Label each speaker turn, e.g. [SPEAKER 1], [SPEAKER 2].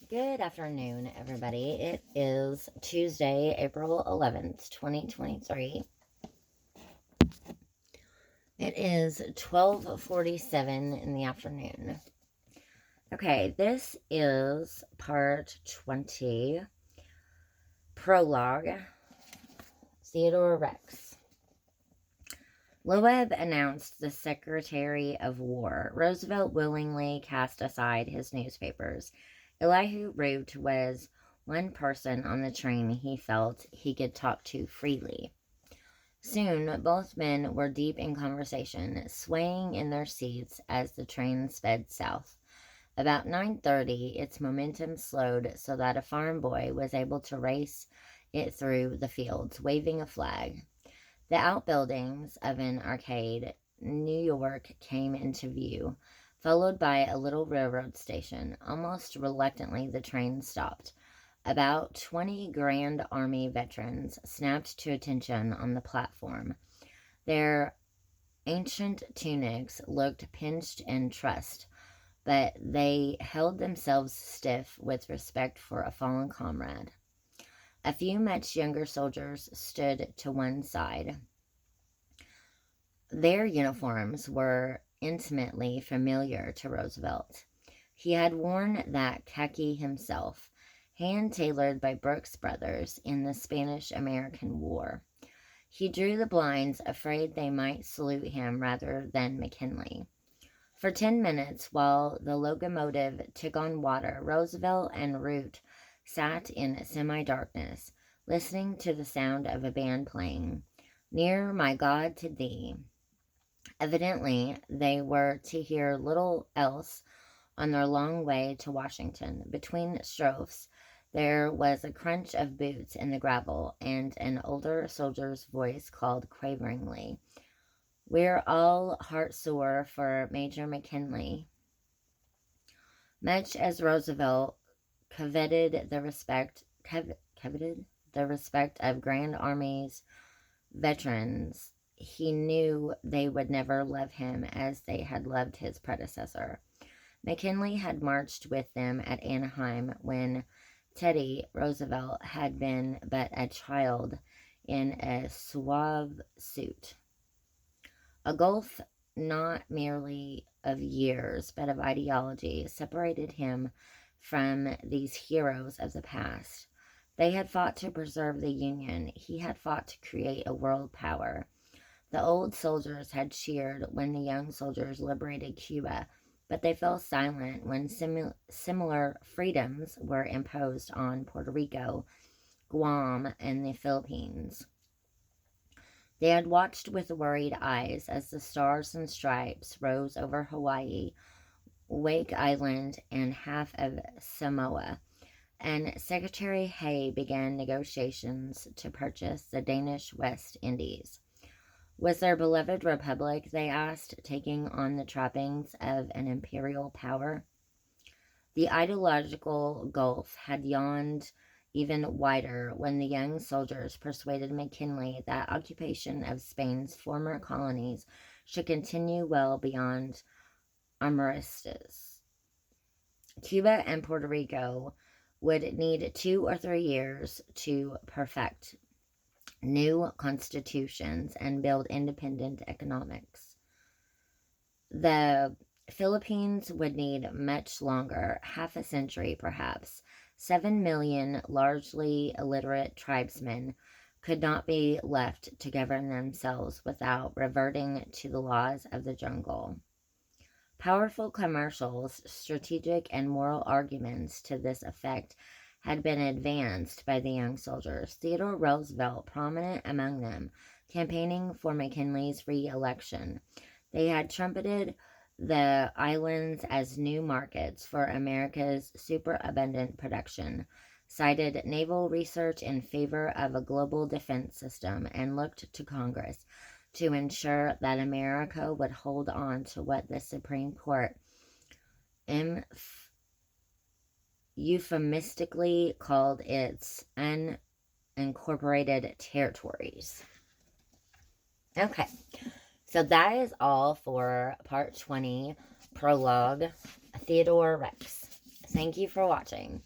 [SPEAKER 1] Good afternoon, everybody. It is Tuesday, April 11th, 2023. It is 12:47 in the afternoon. Okay, this is part 20, Prologue, Theodore Rex. Loeb announced the Secretary of War. Roosevelt willingly cast aside his newspapers. Elihu Root was one person on the train he felt he could talk to freely. Soon, both men were deep in conversation, swaying in their seats as the train sped south. About 9:30, its momentum slowed so that a farm boy was able to race it through the fields, waving a flag. The outbuildings of an arcade, New York, came into view, followed by a little railroad station. Almost reluctantly, the train stopped. About 20 Grand Army veterans snapped to attention on the platform. Their ancient tunics looked pinched and trussed, but they held themselves stiff with respect for a fallen comrade. A few much younger soldiers stood to one side. Their uniforms were intimately familiar to Roosevelt. He had worn that khaki himself, hand-tailored by Brooks Brothers in the Spanish-American War. He drew the blinds, afraid they might salute him rather than McKinley. For 10 minutes, while the locomotive took on water, Roosevelt and Root sat in semi-darkness, listening to the sound of a band playing, "Near My God to Thee." Evidently, they were to hear little else on their long way to Washington. Between strophes, there was a crunch of boots in the gravel, and an older soldier's voice called quaveringly, "We're all heart-sore for Major McKinley." Much as Roosevelt coveted the respect of Grand Army's veterans, he knew they would never love him as they had loved his predecessor. McKinley had marched with them at Anaheim when Teddy Roosevelt had been but a child in a suave suit. A gulf not merely of years but of ideology separated him from these heroes of the past. They had fought to preserve the Union. He had fought to create a world power. The old soldiers had cheered when the young soldiers liberated Cuba, but they fell silent when similar freedoms were imposed on Puerto Rico, Guam, and the Philippines. They had watched with worried eyes as the stars and stripes rose over Hawaii, Wake Island, and half of Samoa, and Secretary Hay began negotiations to purchase the Danish West Indies. Was their beloved republic, they asked, taking on the trappings of an imperial power? The ideological gulf had yawned even wider when the young soldiers persuaded McKinley that occupation of Spain's former colonies should continue well beyond armistice. Cuba and Puerto Rico would need 2 or 3 years to perfect new constitutions and build independent economics. The Philippines would need much longer, half a century perhaps. 7 million largely illiterate tribesmen could not be left to govern themselves without reverting to the laws of the jungle. Powerful commercials, strategic and moral arguments to this effect had been advanced by the young soldiers, Theodore Roosevelt prominent among them, campaigning for McKinley's re-election. They had trumpeted the islands as new markets for America's superabundant production, cited naval research in favor of a global defense system, and looked to Congress to ensure that America would hold on to what the Supreme Court euphemistically called its unincorporated territories. Okay, so that is all for part 20, Prologue, Theodore Rex. Thank you for watching.